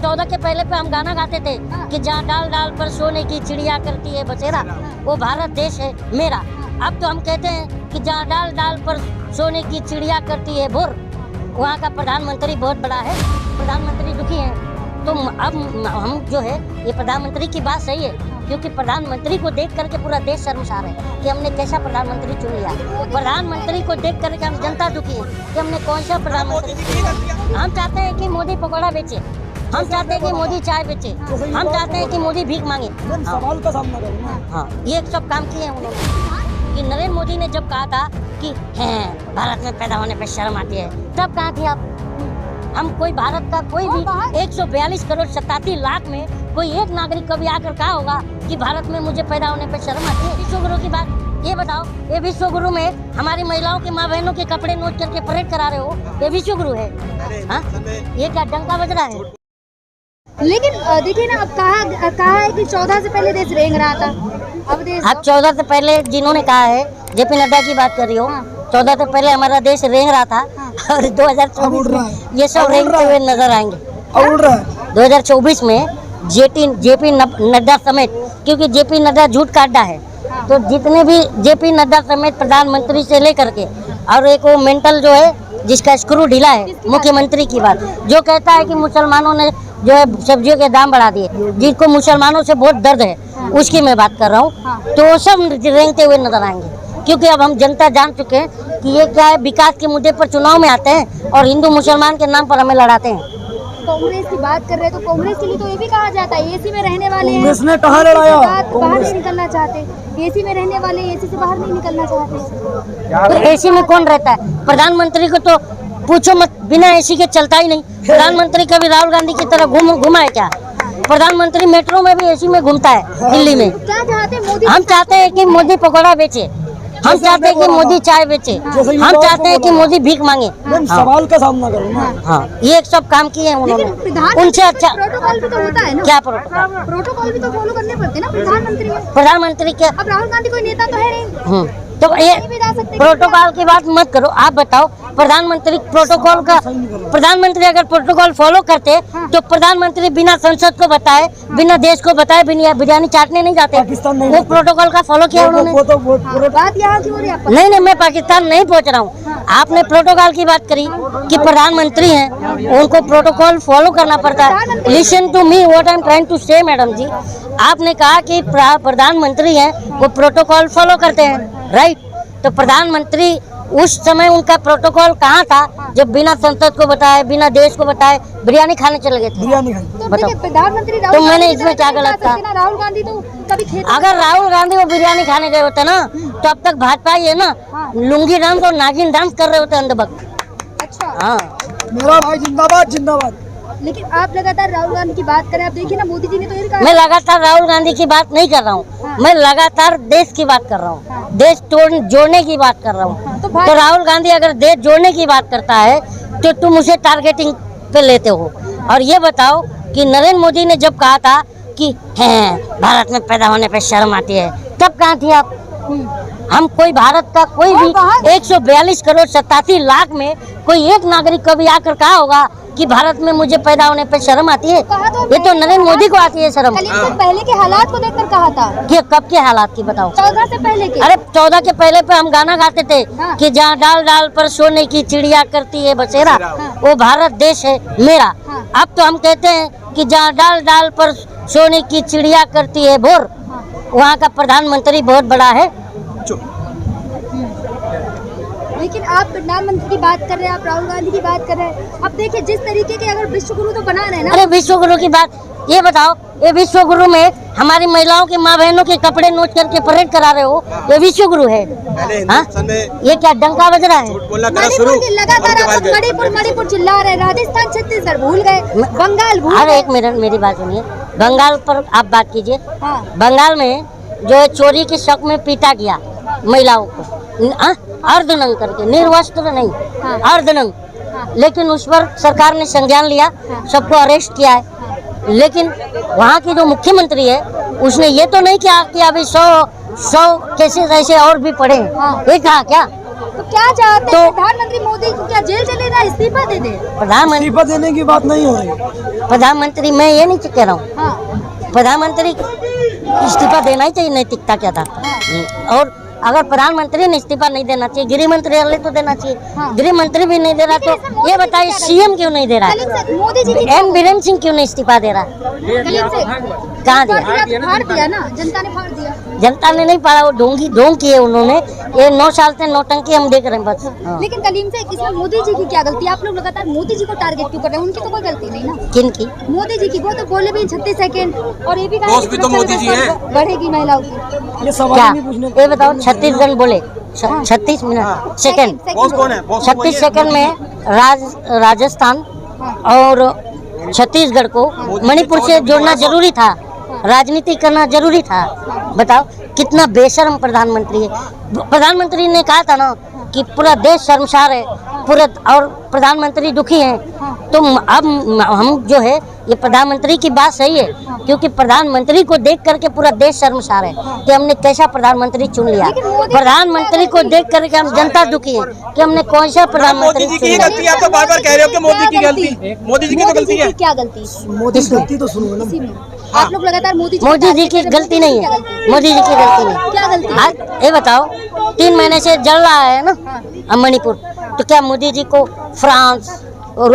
14 के पहले पे हम गाना गाते थे कि जहाँ डाल डाल पर सोने की चिड़िया करती है बसेरा, वो भारत देश है मेरा। अब तो हम कहते हैं कि जहाँ डाल डाल पर सोने की चिड़िया करती है भोर, वहाँ का प्रधानमंत्री बहुत बड़ा है, प्रधानमंत्री दुखी है। तो अब हम जो है ये प्रधानमंत्री की बात सही है, क्योंकि प्रधानमंत्री को देख करके पूरा देश शर्मसार है कि हमने कैसा प्रधानमंत्री चुन लिया। प्रधानमंत्री को देख करके हम जनता दुखी है कि हमने कौन सा प्रधानमंत्री। हम चाहते हैं कि मोदी पकौड़ा बेचे, हम चाहते हैं कि मोदी चाय बेचे, हम चाहते हैं कि मोदी भीख मांगे। सवाल का सामना करूँ। हाँ, ये सब काम किए हैं उन्होंने। कि नरेंद्र मोदी ने जब कहा था कि हैं भारत में पैदा होने पर शर्म आती है, तब कहाँ थे आप? हम कोई भारत का कोई भी 142 करोड़ 87 लाख में कोई एक नागरिक कभी आकर कहा होगा कि भारत में मुझे पैदा होने पर शर्म आती है? विश्व गुरु की बात ये बताओ, ये विश्व गुरु में हमारी महिलाओं के माँ बहनों के कपड़े नोच करके परेड करा रहे हो, ये विश्व गुरु है? हाँ, ये क्या डंका बज रहा है? लेकिन देखिए ना, अब कहा है कि 14 से पहले देश रेंग रहा था, अब देश अब 14 से पहले जिन्होंने कहा है, जेपी नड्डा की बात कर रही हो। 14 से पहले हमारा देश रेंग रहा था और 2024 में ये सब रेंगते हुए नजर आएंगे। 2024 में जेपी नड्डा समेत, क्योंकि जेपी नड्डा झूठ का अड्डा है, तो जितने भी जेपी नड्डा समेत प्रधानमंत्री से लेकर के, और एक वो मेंटल जो है जिसका स्क्रू ढीला है, मुख्यमंत्री की बात, जो कहता है कि मुसलमानों ने जो है सब्जियों के दाम बढ़ा दिए, जिनको मुसलमानों से बहुत दर्द है, उसकी मैं बात कर रहा हूँ। तो वो सब रेंगते हुए नजर आएंगे, क्योंकि अब हम जनता जान चुके हैं कि ये क्या है, विकास के मुद्दे पर चुनाव में आते हैं और हिंदू मुसलमान के नाम पर हमें लड़ाते हैं। कांग्रेस की बात कर रहे हैं, तो कांग्रेस के लिए तो ये भी कहा जाता है एसी में रहने वाले कांग्रेस ने कहाँ लड़ाया? बाहर नहीं निकलना चाहते, एसी में रहने वाले एसी से बाहर नहीं निकलना चाहते। तो एसी में कौन रहता है? प्रधानमंत्री को तो पूछो मत, बिना एसी के चलता ही नहीं। प्रधानमंत्री कभी राहुल गांधी की तरह घुमा है क्या? प्रधानमंत्री मेट्रो में भी एसी में घूमता है दिल्ली में। क्या चाहते हैं मोदी? हम चाहते हैं कि मोदी पकौड़ा बेचे, हम चाहते हैं कि मोदी चाय बेचे, हम चाहते हैं कि मोदी भीख मांगे। सवाल का सामना करूँ ना। हाँ, ये सब काम किए हैं उन्होंने। उनसे अच्छा प्रोटोकॉल भी तो होता है ना? क्या प्रोटोकॉल? प्रोटोकॉल भी तो फॉलो करने पड़ते हैं ना प्रधानमंत्री। प्रधानमंत्री के अब राहुल गांधी कोई नेता तो है नहीं, तो ये प्रोटोकॉल की बात मत करो। आप बताओ, प्रधानमंत्री प्रोटोकॉल का, प्रधानमंत्री अगर प्रोटोकॉल फॉलो करते तो प्रधानमंत्री बिना संसद को बताए, बिना देश को बताए बिरयानी चाटने नहीं जाते। वो प्रोटोकॉल का फॉलो किया उन्होंने। बात यहाँ की हो रही है। नहीं, मैं पाकिस्तान नहीं पहुंच रहा हूँ। आपने प्रोटोकॉल की बात करी कि प्रधानमंत्री हैं, उनको प्रोटोकॉल फॉलो करना पड़ता है। Listen to me what I am trying to say madam ji. आपने कहा कि प्रधानमंत्री हैं, वो प्रोटोकॉल फॉलो करते हैं, राइट? तो प्रधानमंत्री उस समय उनका प्रोटोकॉल कहाँ था जब बिना संसद को बताए, बिना देश को बताए बिरयानी खाने चले गए थे? तो प्रधानमंत्री तो मैंने इसमें क्या गलत था? राहुल गांधी तो कभी अगर राहुल गांधी वो बिरयानी खाने गए होते ना, तो अब तक भाजपा ही है ना, लुंगी डांस और नागिन डांस कर रहे होते अंधभक्त। अच्छा, हाँ, मेरा भाई जिंदाबाद जिंदाबाद। लेकिन आप लगातार राहुल गांधी की बात करें, आप देखिए ना, मोदी जी ने तो ये कहा। मैं लगातार राहुल गांधी की बात नहीं कर रहा हूँ, मैं लगातार देश की बात कर रहा हूँ, देश जोड़ने की बात कर रहा हूँ। तो राहुल गांधी अगर देश जोड़ने की बात करता है तो तुम उसे टारगेटिंग पे लेते हो। और ये बताओ कि नरेंद्र मोदी ने जब कहा था कि हैं भारत में पैदा होने पर शर्म आती है, तब कहाँ थी आप? हम कोई भारत का कोई भी 142 करोड़ 87 लाख में कोई एक नागरिक कभी आकर कहा होगा कि भारत में मुझे पैदा होने पर शर्म आती है? ये तो नरेंद्र मोदी को आती है शर्म। पहले के हालात को देखकर कहा था कि कब के हालात की बताओ? 14 से पहले के। अरे 14 के पहले पे हम गाना गाते थे कि जहाँ डाल डाल पर सोने की चिड़िया करती है बसेरा, वो भारत देश है मेरा। अब तो हम कहते हैं कि जहाँ डाल डाल पर सोने की चिड़िया करती है भोर, वहाँ का प्रधानमंत्री बहुत बड़ा है। लेकिन आप प्रधानमंत्री की बात कर रहे हैं, आप राहुल गांधी की बात कर रहे हैं। अब देखिए जिस तरीके के अगर विश्व गुरु तो बना रहे हैं ना। अरे विश्व गुरु की बात ये बताओ, ये विश्व गुरु में हमारी महिलाओं के माँ बहनों के कपड़े नोच करके परेड करा रहे हो, ये विश्व गुरु है? हाँ, ये क्या डंका बज रहा है? लगातार आप मणिपुर चिल्ला रहे हैं, राजस्थान छत्तीसगढ़ भूल गए, बंगाल भूल गए। अरे एक मिनट मेरी बात सुनिए, बंगाल पर आप बात कीजिए। बंगाल में जो है चोरी के शक में पीटा गया महिलाओं को, अर्धनंग करके, निर्वस्त्र नहीं, अर्धनंग। लेकिन उस पर सरकार ने संज्ञान लिया, सबको अरेस्ट किया है। लेकिन वहाँ की जो मुख्यमंत्री है उसने ये तो नहीं किया कि अभी 100 केसेस ऐसे और भी पड़े हैं, ये कहा क्या? तो क्या चाहते हैं प्रधानमंत्री मोदी को? क्या जेल चले जाए, इस्तीफा दे दे? प्रधानमंत्री इस्तीफा देने की बात नहीं हो रही। प्रधानमंत्री मैं ये नहीं कह रहा हूँ, हाँ प्रधानमंत्री इस्तीफा देना ही चाहिए नैतिकता के आधार पर। और अगर प्रधानमंत्री ने इस्तीफा नहीं देना चाहिए, गृह मंत्री वाले तो देना चाहिए। हाँ। गृह मंत्री भी नहीं दे रहा तो ये बताइए सीएम क्यों नहीं दे रहा कलीम से मोदी जी है? की एन बीरेन सिंह क्यों नहीं इस्तीफा दे रहा? कलीम से कहाँ दिया? फाड़ दिया ना, जनता ने फाड़ दिया। जनता ने नहीं पाड़ा, वो ढोंग किए उन्होंने। ये 9 साल से नौटंकी हम देख रहे हैं बस। हाँ। लेकिन कलीम से इसमें मोदी जी की क्या गलती है? आप लोग लगातार मोदी जी को टारगेट क्यों कर रहे हैं? उनकी तो कोई गलती नहीं ना। किन की? मोदी जी की, वो तो बोले भी 36 सेकंड और ये भी कहा दोस्त भी तो मोदी जी हैं। बढ़ेगी महिलाओं की। ये सवाल क्या ही नहीं पूछने ये बताओ? 36 बोले 36 मिनट सेकंड, बॉस कौन है? बॉस 36 सेकंड में राजस्थान और छत्तीसगढ़ को मणिपुर से जोड़ना जरूरी था, राजनीति करना जरूरी था। बताओ कितना बेशर्म प्रधानमंत्री है। प्रधानमंत्री ने कहा था ना कि पूरा देश शर्मसार है, पूरा और प्रधानमंत्री दुखी हैं। तो अब हम जो है ये प्रधानमंत्री की बात सही है, क्योंकि प्रधानमंत्री को देख करके पूरा देश शर्मसार है कि हमने कैसा प्रधानमंत्री चुन लिया। प्रधानमंत्री को देख करके हम जनता दुखी है कि हमने कौन सा प्रधानमंत्री मोदी जी चुन की लिया। गलती है। आप तो बार बार कह रहे हो कि मोदी की गलती, मोदी जी की तो गलती है। क्या गलती? मोदी की गलती तो सुनो ना। इसी में आप लोग लगातार मोदी जी की गलती नहीं है, मोदी जी की गलती नहीं। क्या गलती? आज ये बताओ 3 महीने से जल रहा है ना मणिपुर, तो क्या मोदी जी को फ्रांस और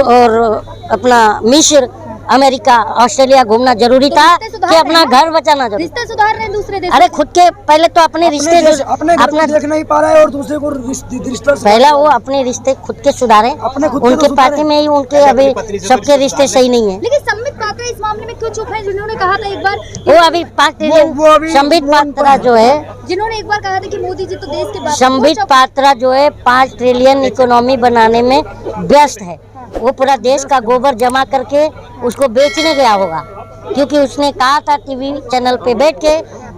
अपना मिस्र, अमेरिका, ऑस्ट्रेलिया घूमना जरूरी था कि अपना घर बचाना जरूरी? रिश्ते सुधार रहे हैं दूसरे देश। अरे खुद के पहले तो अपने रिश्ते अपने घर को देख नहीं पा रहा है और दूसरे को रिश्ता पहला वो अपने रिश्ते खुद के सुधारे। अपने खुद के उनके तो पार्टी में ही उनके अभी सबके रिश्ते सही नहीं है। लेकिन संबित पात्रा इस मामले में क्यों चुप है? जिन्होंने कहा था एक बार, वो अभी 5 ट्रिलियन संबित पात्रा जो है, जिन्होंने एक बार कहा था कि मोदी जी तो देश के बाप। संबित पात्रा जो है 5 ट्रिलियन इकोनॉमी बनाने में व्यस्त है। वो पूरा देश का गोबर जमा करके उसको बेचने गया होगा, क्योंकि उसने कहा था टीवी चैनल पे बैठ के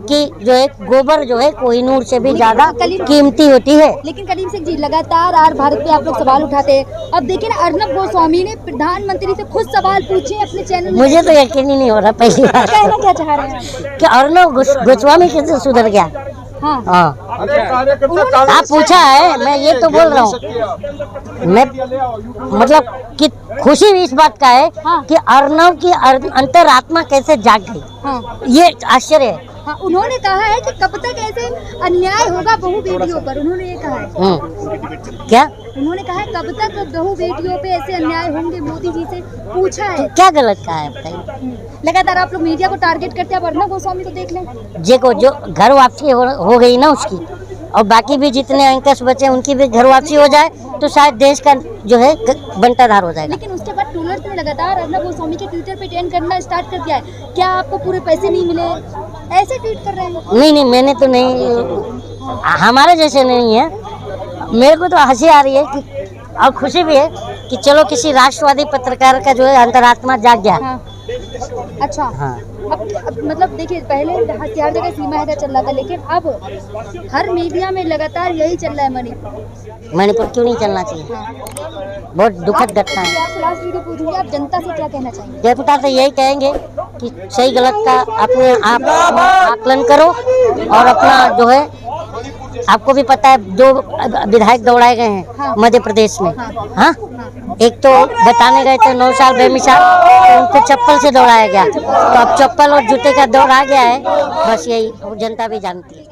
कि जो है गोबर जो है कोहिनूर से भी ज्यादा कीमती होती है। लेकिन कलीम सिंह जी लगातार आर भारत पे आप लोग सवाल उठाते हैं। अब देखिए ना, अर्नब गोस्वामी ने प्रधानमंत्री से खुद सवाल पूछे अपने चैनल में। मुझे तो यकीन ही नहीं हो रहा पहली बार कहना क्या चाह रहे हैं कि अर्नब गोस्वामी कैसे सुधर गया। हाँ, हाँ आप पूछा है, मैं ये तो बोल रहा हूँ। मैं मतलब कि खुशी भी इस बात का है हाँ। कि अर्नब की अंतरात्मा कैसे जाग गई, हाँ, ये आश्चर्य है। हाँ। उन्होंने कहा है कि कब तक ऐसे अन्याय होगा बहू बेटियों पर, उन्होंने ये कहा है। क्या उन्होंने कहा है कब तक बहू बेटियों पे ऐसे अन्याय होंगे, मोदी जी से पूछा है। क्या गलत कहा है बताइए? लगातार आप लोग मीडिया को टारगेट करते हैं। अब अर्नब गोस्वामी को देख लें। जो घर वापसी हो गई ना उसकी, और बाकी भी जितने एंकर्स बचे उनकी भी घर वापसी हो जाए तो शायद देश का जो है बंटाधार हो जाएगा। लेकिन उसके बाद ट्रोलर्स ने लगातार अर्नब गोस्वामी के ट्विटर पे ट्रेंड करना स्टार्ट कर दिया है। क्या आपको पूरे पैसे नहीं मिले, ऐसे ट्वीट कर रहे हैं? नहीं मैंने तो नहीं, हमारे जैसे नहीं है। मेरे को तो हंसी आ रही है कि और खुशी भी है कि चलो किसी राष्ट्रवादी पत्रकार का जो है अंतरात्मा जाग गया। हाँ। अच्छा, हाँ। अब मतलब देखिए, पहले हथियार जगह सीमा हैदर चल रहा था, लेकिन अब हर मीडिया में लगातार यही चल रहा है। मणिपुर क्यों नहीं चलना चाहिए? बहुत दुखद घटना है। आपसे लास्ट वीडियो पूछूंगी, आप जनता से क्या कहना चाहेंगे? जनता से यही कहेंगे कि सही गलत का अपने आप आकलन करो, और अपना जो है आपको भी पता है 2 विधायक दौड़ाए गए हैं हाँ। मध्य प्रदेश में। हाँ, एक तो बताने गए थे 9 साल बेमिसाल, तो उनको चप्पल से दौड़ाया गया। तो अब चप्पल और जूते का दौड़ आ गया है, बस यही जनता भी जानती है।